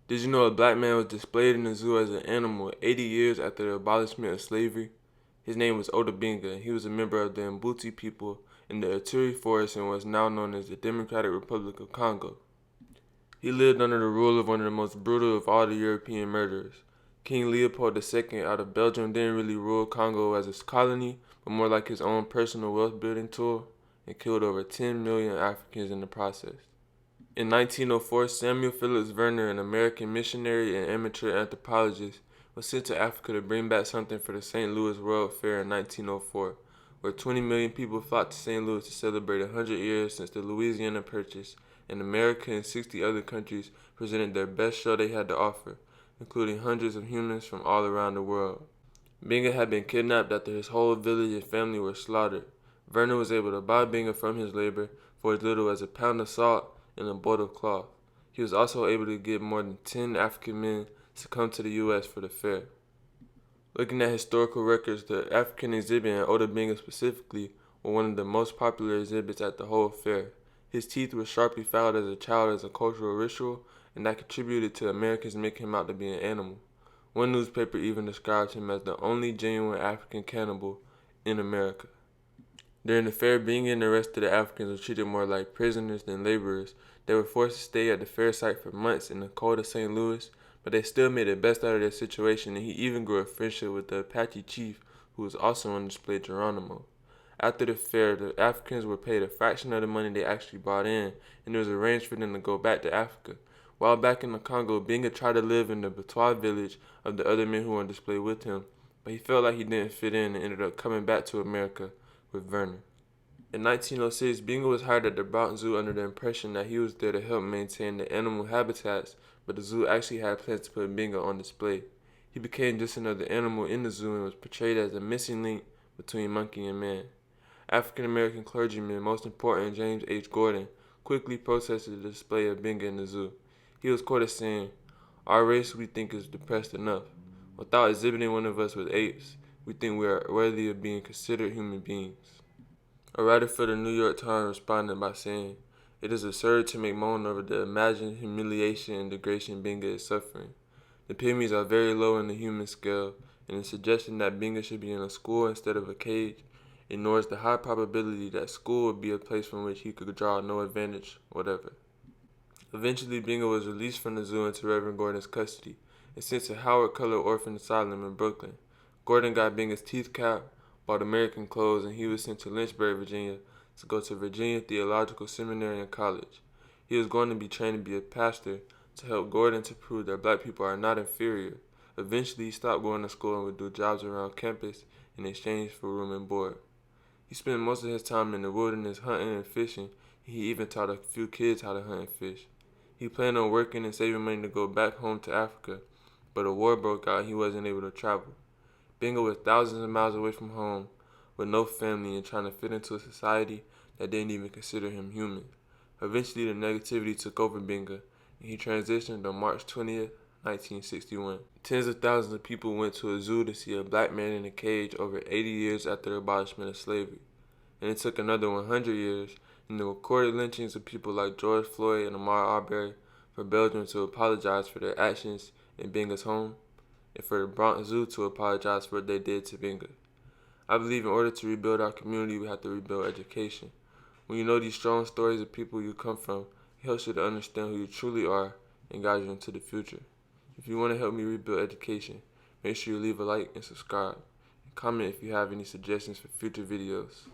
Did you know a black man was displayed in the zoo as an animal 80 years after the abolishment of slavery? His name was Benga, and he was a member of the Mbuti people in the Ituri forest and was now known as the Democratic Republic of Congo. He lived under the rule of one of the most brutal of all the European murderers. King Leopold II out of Belgium didn't really rule Congo as a colony, but more like his own personal wealth-building tool, and killed over 10 million Africans in the process. In 1904, Samuel Phillips Werner, an American missionary and amateur anthropologist, was sent to Africa to bring back something for the St. Louis World Fair in 1904, where 20 million people flocked to St. Louis to celebrate 100 years since the Louisiana Purchase, and America and 60 other countries presented their best show they had to offer, including hundreds of humans from all around the world. Benga had been kidnapped after his whole village and family were slaughtered. Werner was able to buy Benga from his labor for as little as a pound of salt and a bolt of cloth. He was also able to get more than 10 African men to come to the U.S. for the fair. Looking at historical records, the African exhibit and Oda Benga specifically were one of the most popular exhibits at the whole fair. His teeth were sharply filed as a child as a cultural ritual, and that contributed to Americans making him out to be an animal. One newspaper even described him as the only genuine African cannibal in America. During the fair, Benga and the rest of the Africans were treated more like prisoners than laborers. They were forced to stay at the fair site for months in the cold of St. Louis, but they still made the best out of their situation, and he even grew a friendship with the Apache chief, who was also on display, Geronimo. After the fair, the Africans were paid a fraction of the money they actually brought in, and it was arranged for them to go back to Africa. While back in the Congo, Benga tried to live in the Batois village of the other men who were on display with him, but he felt like he didn't fit in and ended up coming back to America with Werner. In 1906, Benga was hired at the Bronx Zoo under the impression that he was there to help maintain the animal habitats, but the zoo actually had plans to put Benga on display. He became just another animal in the zoo and was portrayed as the missing link between monkey and man. African-American clergyman, most important James H. Gordon, quickly protested the display of Benga in the zoo. He was quoted saying, "Our race we think is depressed enough. Without exhibiting one of us with apes, we think we are worthy of being considered human beings." A writer for the New York Times responded by saying, "It is absurd to make moan over the imagined humiliation and degradation Benga is suffering. The pygmies are very low in the human scale, and the suggestion that Benga should be in a school instead of a cage ignores the high probability that school would be a place from which he could draw no advantage whatever." Eventually, Benga was released from the zoo into Reverend Gordon's custody and sent to Howard Colored Orphan Asylum in Brooklyn. Gordon got Benga's teeth capped, bought American clothes, and he was sent to Lynchburg, Virginia, to go to Virginia Theological Seminary and College. He was going to be trained to be a pastor to help Gordon to prove that black people are not inferior. Eventually, he stopped going to school and would do jobs around campus in exchange for room and board. He spent most of his time in the wilderness hunting and fishing, and he even taught a few kids how to hunt and fish. He planned on working and saving money to go back home to Africa, but a war broke out and he wasn't able to travel. Benga was thousands of miles away from home, with no family and trying to fit into a society that didn't even consider him human. Eventually, the negativity took over Benga, and he transitioned on March 20th, 1961. Tens of thousands of people went to a zoo to see a black man in a cage over 80 years after the abolishment of slavery. And it took another 100 years and the recorded lynchings of people like George Floyd and Ahmaud Arbery for Belgium to apologize for their actions in Benga's home, and for the Bronx Zoo to apologize for what they did to Benga. I believe in order to rebuild our community, we have to rebuild education. When you know these strong stories of people you come from, it helps you to understand who you truly are and guide you into the future. If you want to help me rebuild education, make sure you leave a like and subscribe. And comment if you have any suggestions for future videos.